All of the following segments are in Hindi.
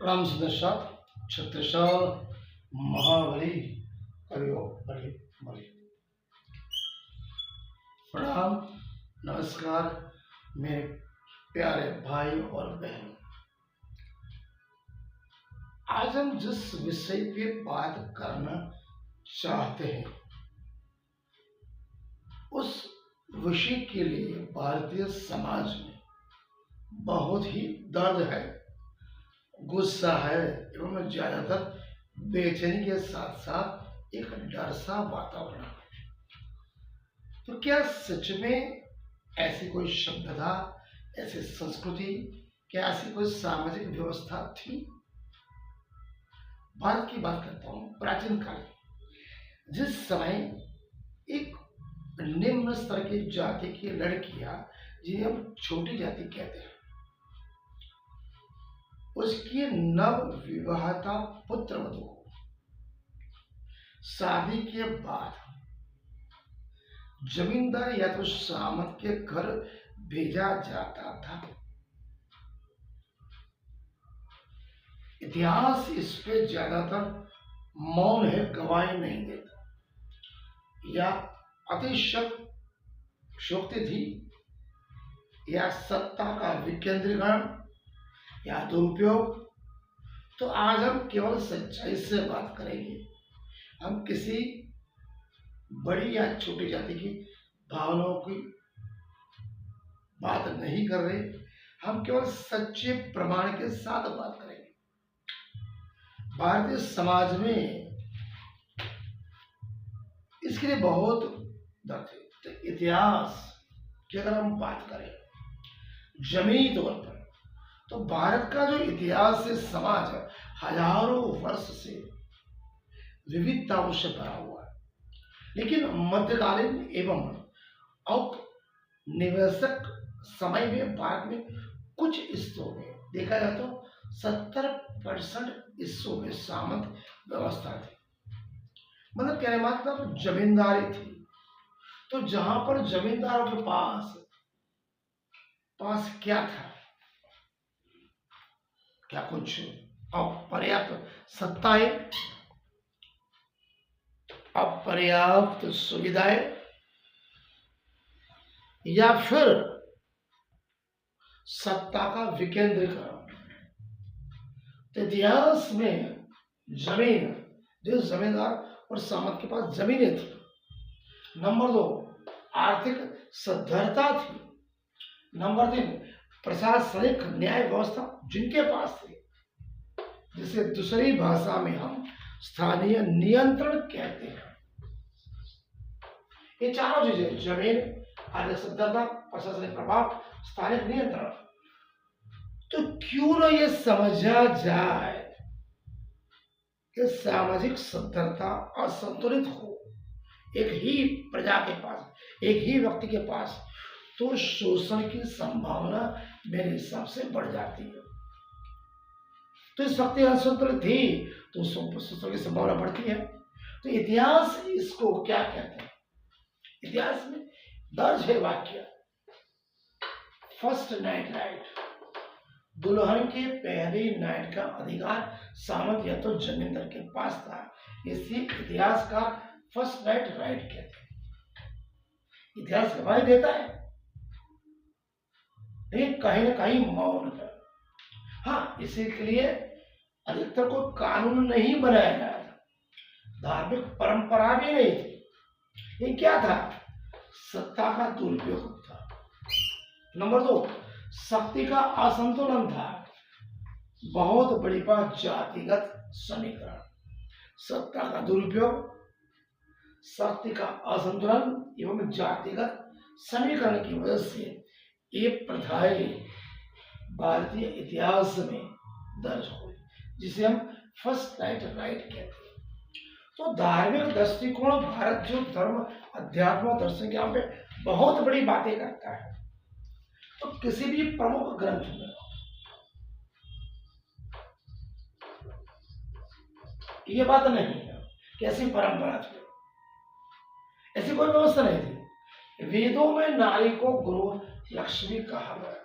राम सदस्या छत्रसाल महाबली करियो बलि बलि। प्रणाम, नमस्कार मेरे प्यारे भाई और बहन। आज हम जिस विषय पे बात करना चाहते हैं उस विषय के लिए भारतीय समाज में बहुत ही दर्द है, गुस्सा है एवं ज्यादातर बेचैनी के साथ साथ एक डर सा वातावरण है। तो क्या सच में ऐसी कोई सभ्यता, ऐसी संस्कृति, क्या ऐसी कोई सामाजिक व्यवस्था थी? भारत की बात करता हूं, प्राचीन काल जिस समय एक निम्न स्तर की जाति की लड़कियां, जिन्हें हम छोटी जाति कहते हैं, उसकी नव विवाहता पुत्र वधू को शादी के बाद जमींदार या तो सामंत के घर भेजा जाता था। इतिहास इस पे ज्यादातर मौन है, गवाही नहीं देता, या अतिशयोक्ति थी, या सत्ता का विकेंद्रीकरण या दुरुपयोग। तो आज हम केवल सच्चाई से बात करेंगे। हम किसी बड़ी या छोटी जाति की भावनाओं की बात नहीं कर रहे, हम केवल सच्चे प्रमाण के साथ बात करेंगे। भारतीय समाज में इसके लिए बहुत दर्द है। तो इतिहास की अगर हम बात करें जमीनी तौर पर, तो भारत का जो इतिहास से समाज हजारों वर्ष से विविधताओं से भरा हुआ है, लेकिन मध्यकालीन एवं औपनिवेशिक समय में भारत में कुछ हिस्सों में देखा जाए तो 70% हिस्सों में सामंत व्यवस्था थी। मतलब कहने मतलब जमींदारी थी। तो जहां पर जमींदारों के पास क्या था? क्या कुछ अपर्याप्त सत्ताएं, अपर्याप्त सुविधाएं, या फिर सत्ता का विकेंद्रीकरण? तो इतिहास में जमीन, जो जमींदार और सामंत के पास जमीनें थी। नंबर 2, आर्थिक सद्धरता थी। नंबर 3, प्रशासनिक न्याय व्यवस्था जिनके पास थी, जिसे दूसरी भाषा में हम स्थानीय नियंत्रण कहते हैं। ये चारों चीजें, जमीन, आर्थिक सद्धरता, प्रशासनिक प्रभाव, स्थानिक नियंत्रण। तो क्यों न ये समझा जाए कि सामाजिक सद्धरता असंतुलित हो एक ही प्रजा के पास, एक ही व्यक्ति के पास, तो शोषण की संभावना मेरे हिसाब से बढ़ जाती है। तो इस शक्ति असंतुलित थी तो शोषण की संभावना बढ़ती है। तो इतिहास इसको क्या कहते हैं? इतिहास में दर्ज है वाक्य, फर्स्ट नाइट राइट, दुल्हन के पहली नाइट का अधिकार सामंत या तो जमींदार के पास था। इसी इतिहास का फर्स्ट नाइट राइट कहते हैं। इतिहास गवाही देता है, लेकिन कहीं ना कहीं मौन है। हाँ, इसी के लिए अधिकतर को कानून नहीं बनाया गया था, धार्मिक परंपरा भी नहीं थी। ये क्या था? सत्ता का दुरुपयोग था। नंबर 2, शक्ति का असंतुलन था। बहुत बड़ी बात, जातिगत समीकरण, सत्ता का दुरुपयोग, शक्ति का असंतुलन एवं जातिगत समीकरण की वजह से ये प्रथाएं भारतीय इतिहास में दर्ज हुई, जिसे हम फर्स्ट नाइट राइट कहते हैं। तो धार्मिक दृष्टिकोण, भारत जो धर्म, अध्यात्म, दर्शन के यहाँ पे बहुत बड़ी बातें करता है। तो किसी भी प्रमुख ग्रंथ में ये बात नहीं है कि ऐसी परंपरा थी, ऐसी कोई व्यवस्था नहीं थी। वेदों में नारी को गुरु लक्ष्मी कहा गया।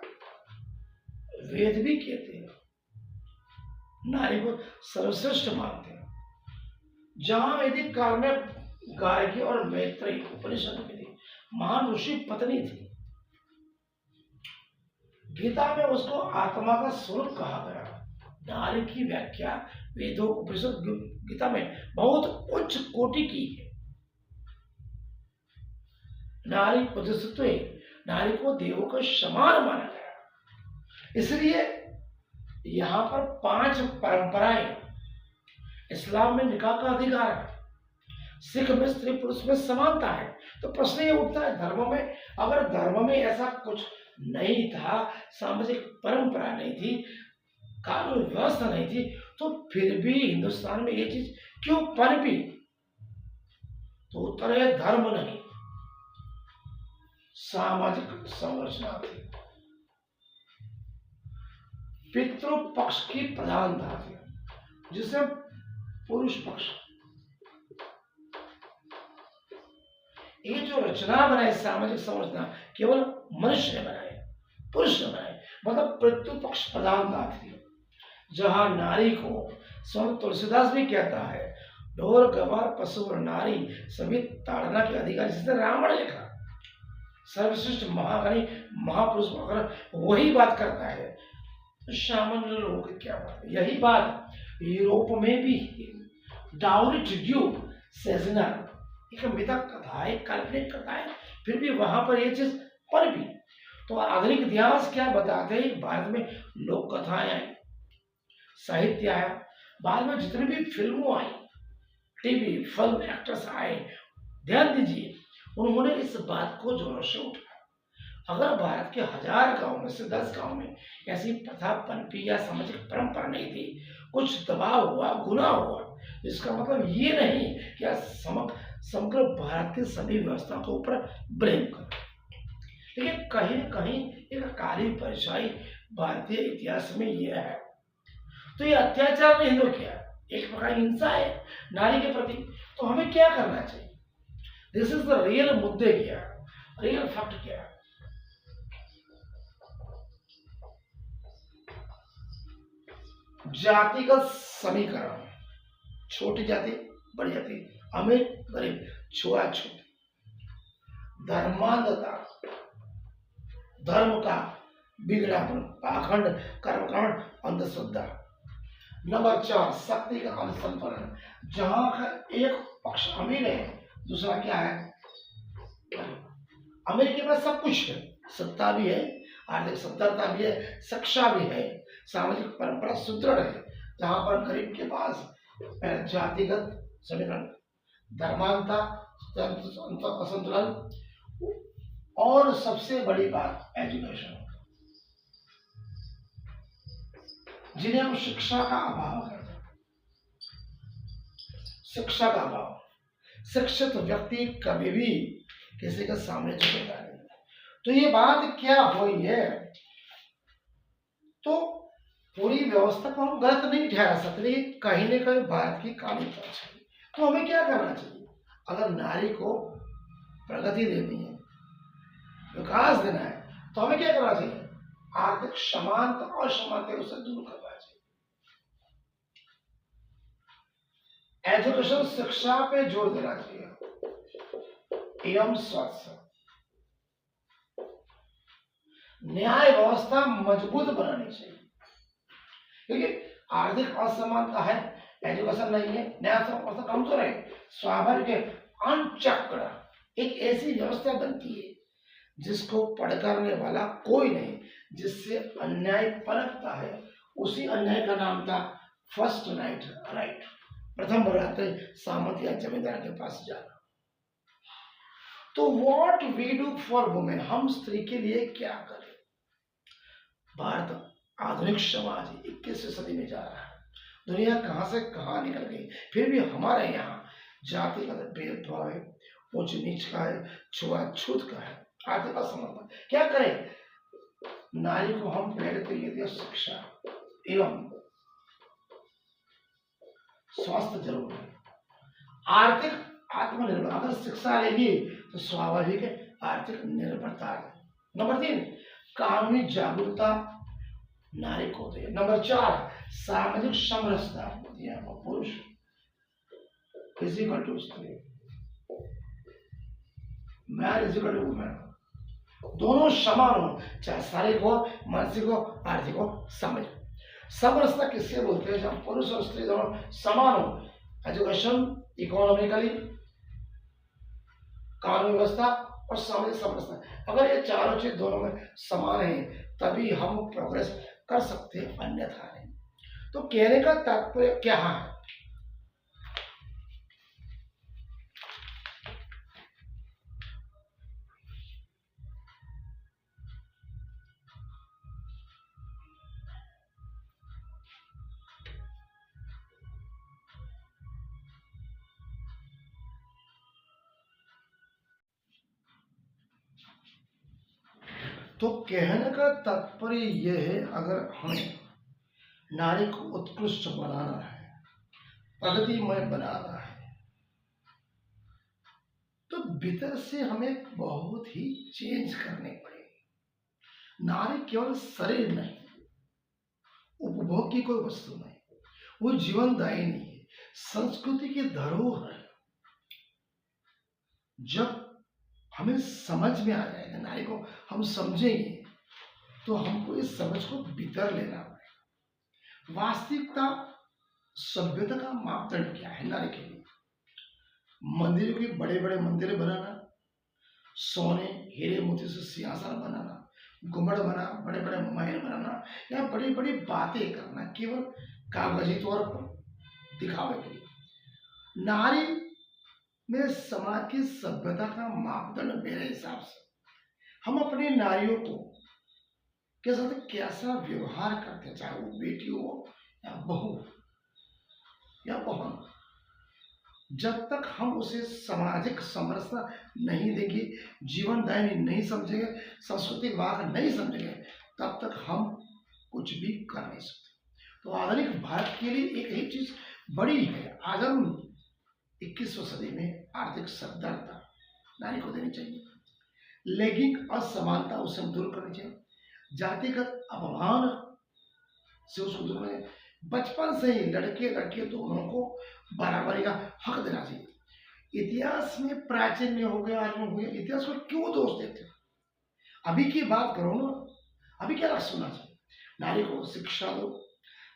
वेद भी कहते हैं, नारी को सर्वश्रेष्ठ मानते हैं। जहां वैदिक काल में गार्गी और मैत्रेयी उपनिषद में थी, महान ऋषि पत्नी थी। गीता में उसको आत्मा का स्वरूप कहा गया। नारी की व्याख्या वेदों, उपनिषद, गीता में बहुत उच्च कोटि की है। नारी पदस्त्व, नारी को देवों का समान माना गया। इसलिए यहाँ पर 5 परंपराएं। इस्लाम में निकाह का अधिकार है, सिख में स्त्री पुरुष में समानता है। तो प्रश्न ये उठता है, धर्म में, अगर धर्म में ऐसा कुछ नहीं था, सामाजिक परंपरा नहीं थी, कानून व्यवस्था नहीं थी, तो फिर भी हिंदुस्तान में ये चीज क्यों पनपी? तो उत्तर है धर्म नहीं, सामाजिक संरचना थी। पितृ पक्ष की प्रधानता थी, जिसे पुरुष पक्ष। ये जो रचना बनाई सामाजिक संरचना केवल मनुष्य ने बनाई, पुरुष ने बनाई, मतलब पितृ पक्ष प्रधानता थी। जहां नारी को स्वयं तुलसीदास भी कहता है, ढोर गवार पशु और नारी सभी ताड़ना के अधिकारी, जिसने रावण लिखा। सर्वश्रेष्ठ महागणी महापुरुष अगर वही बात करता है तो सामान्य लोगों की क्या बात है? यही बात यूरोप में भी डाउरिट ड्यू सेजनर, एक मिथक कथा है, काल्पनिक कथा है, फिर भी वहां पर ये चीज पनपी। तो आधुनिक इतिहास क्या बताते हैं? भारत में लोक कथाएं आई, साहित्य आया, बाद में जितनी भी फिल्मों आई, टीवी फिल्म एक्टर्स आए, ध्यान दीजिए, उन्होंने इस बात को जोरों से उठाया। अगर भारत के 1000 गांव में से 10 गांव में ऐसी प्रथा पनपी या सामाजिक परंपरा नहीं थी, कुछ दबाव हुआ, गुनाह हुआ, इसका मतलब ये नहीं कि समग्र भारत की सभी व्यवस्था के ऊपर ब्लेम कर। लेकिन कहीं न कहीं एक काली परछाई भारतीय इतिहास में यह है। तो ये अत्याचार नहीं तो क्या, एक प्रकार हिंसा है नारी के प्रति। तो हमें क्या करना चाहिए? दिस इज द रियल मुद्दे, क्या रियल फैक्ट क्या है? जातिगत समीकरण, छोटी जाति बड़ी जाति, अमीर गरीब, छुआछूत, धर्मांधता, धर्म का बिगड़ापन, पाखंड, कर्मकांड, अंधश्रद्धा। नंबर 4, शक्ति का असंतुलन, जहां का एक पक्ष अमीर है, दूसरा क्या है? अमीर के पास सब कुछ है, सत्ता भी है, आर्थिक सत्ता भी है, शिक्षा भी है, सामाजिक परंपरा सुदृढ़ है। जहां पर गरीब के पास जातिगत समीकरण, धर्मांता, असंतुलन, और सबसे बड़ी बात एजुकेशन, जिन्हें हम शिक्षा का अभाव कहते हैं। शिक्षा का अभाव, शिक्षित व्यक्ति कभी भी किसी के सामने झुकेगा नहीं। तो ये बात क्या हुई है? तो पूरी व्यवस्था को हम गलत नहीं ठहरा सकते, लेकिन कहीं न कहीं भारत की काली पक्ष है। तो हमें क्या करना चाहिए? अगर नारी को प्रगति देनी है, विकास देना है, तो हमें क्या करना चाहिए? आर्थिक समानता और असमानता उसे दूर करना चाहिए। एजुकेशन, शिक्षा पे जोर देना चाहिए एवं स्वास्थ्य, न्याय व्यवस्था मजबूत बनानी चाहिए। क्योंकि आर्थिक असमानता है, एजुकेशन नहीं है, न्याय व्यवस्था कमजोर है, स्वाभाविक है, अनचक्र एक ऐसी व्यवस्था बनती है जिसको पढ़ करने वाला कोई नहीं, जिससे अन्याय पनपता है। उसी अन्याय का नाम था फर्स्ट नाइट राइट, प्रथम रात्रि सामंत या जमींदार के पास जाना। तो what we do for women, हम स्त्री के लिए क्या करें? भारत आधुनिक समाज 21वीं सदी में जा रहा है, दुनिया कहां से कहां निकल गई, फिर भी हमारे यहाँ जातिगत भेदभाव है, ऊंच नीच का है, छुआछूत का है, आर्थिक असमानता। क्या करें? नारी को हम पहले तो ये दिया शिक्षा एवं स्वास्थ्य जरूर है, आर्थिक आत्मनिर्भर, अगर शिक्षा लेगी तो स्वाभाविक है आर्थिक निर्भरता है। नंबर 3, कानूनी जागरूकता नारी को होती है। नंबर 4 सामाजिक समरसता होती है। पुरुष फिजिकल टू स्त्री, मैन इजिकल टू वुमेन, दोनों समान हो, चाहे शारीरिक हो, मानसिक हो, आर्थिक हो, सामाजिक। समरसता किससे बोलते हैं? जब पुरुष और स्त्री दोनों समान हो, एजुकेशन, इकोनॉमिकली, कानून व्यवस्था और सामाजिक समरसता। अगर ये चारों चीज दोनों में समान है तभी हम प्रोग्रेस कर सकते हैं, अन्यथा नहीं। तो कहने का तात्पर्य क्या है? तो कहने का तात्पर्य यह है, अगर हमें नारी को उत्कृष्ट बनाना है, प्रगतिमय बनाना है, तो भीतर से हमें बहुत ही चेंज करने पड़ेगी। नारी केवल शरीर नहीं, उपभोग की कोई वस्तु नहीं, वो जीवनदायिनी है, संस्कृति की धरोहर है। जब हमें समझ में आ जाएगा, नारी को हम समझेंगे, तो हमको इस समझ को भीतर लेना पड़ेगा। वास्तविकता सभ्यता का मापदंड क्या है नारी के लिए? मंदिरों के बड़े बड़े मंदिर बनाना, सोने हीरे मोती से सिंहासन बनाना, गुम्बद बना, बड़े बड़े महल बनाना, या बड़ी बड़ी बातें करना केवल कागजी तौर पर दिखावे के लिए। नारी में समाज की सभ्यता का मापदंड मेरे हिसाब से हम अपनी नारियों को के साथ कैसा व्यवहार करते हैं, चाहे वो बेटी हो या बहू या बहन। जब तक हम उसे सामाजिक समरसता नहीं देंगे, जीवनदायिनी नहीं समझेंगे, सांस्कृतिक वाहक नहीं समझेंगे, तब तक हम कुछ भी कर नहीं सकते। तो आधुनिक भारत के लिए एक ही चीज बड़ी है, आज हम 21वीं सदी में आर्थिक सद्भावना नारी को देनी चाहिए, लैंगिक असमानता उसे हम दूर करनी चाहिए, जातिगत अपमान से उसको दूर करना चाहिए। बचपन से ही लड़के लड़के दोनों को बराबरी का हक देना चाहिए। इतिहास में प्राचीन में हो गया, आज में हो गया, इतिहास को क्यों दोष देते हो? अभी की बात करो ना, अभी क्या लक्ष्य होना चाहिए? नारी को शिक्षा दो,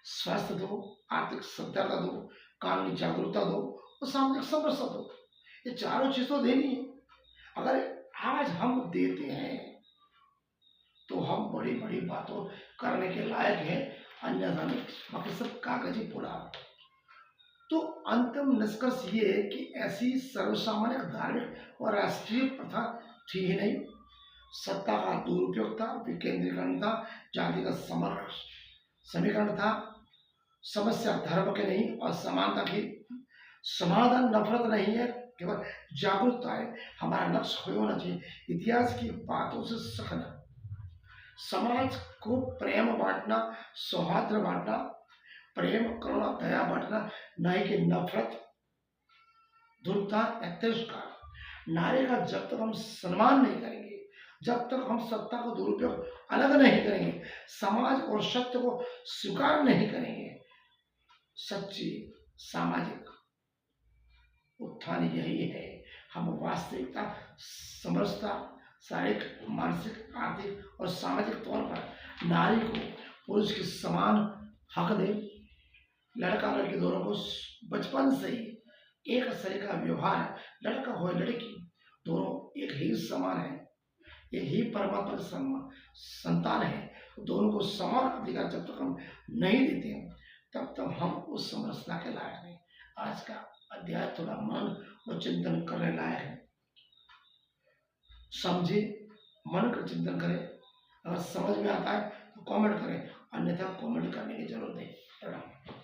स्वास्थ्य दो, आर्थिक सद्भावना दो, कानूनी जागरूकता दो और सामाजिक समरसता दो। ये चारों चीज तो देनी है। अगर आज हम देते हैं तो हम बड़ी बड़ी बातों करने के लायक हैं, अन्यथा नहीं, बाकी सब कागजी पुरा। तो अंतिम निष्कर्ष ये है कि ऐसी सर्वसामान्य धार्मिक और राष्ट्रीय प्रथा थी ही नहीं। सत्ता का दुरुपयोग था, विकेंद्रीकरण था, जाति का समीकरण था, समस्या धर्म के नहीं और समानता की, समाधान नफरत नहीं है, केवल जागरूकता है। हमारा लक्ष्य होना चाहिए इतिहास की बातों से सीखना, समाज को प्रेम बांटना, सौहार्द बांटना, प्रेम करुणा दया बांटना, नहीं कि नफरत, दुर्ता या तिरस्कार। नारी का जब तक हम सम्मान नहीं करेंगे, जब तक हम सत्ता का दुरुपयोग अलग नहीं करेंगे, समाज और सत्य को स्वीकार नहीं करेंगे, सच्ची सामाजिक उत्थान यही है। हम वास्तविकता समरसता, शारीरिक, मानसिक, आर्थिक और सामाजिक तौर पर नारी को पुरुष के समान हक दें। लड़का लड़की दोनों को बचपन से ही एक शरीर का व्यवहार है, लड़का हो लड़की दोनों एक ही समान है, एक ही परमात्मा के संतान है। दोनों को समान अधिकार जब तक हम नहीं देते हैं, तब तक हम उस समरसता के लायक नहीं। आज का अध्याय थोड़ा मन और चिंतन करने लायक है। समझे, मन का चिंतन करें। अगर समझ में आता है तो कमेंट करें, अन्यथा कमेंट करने की जरूरत नहीं। प्रणाम।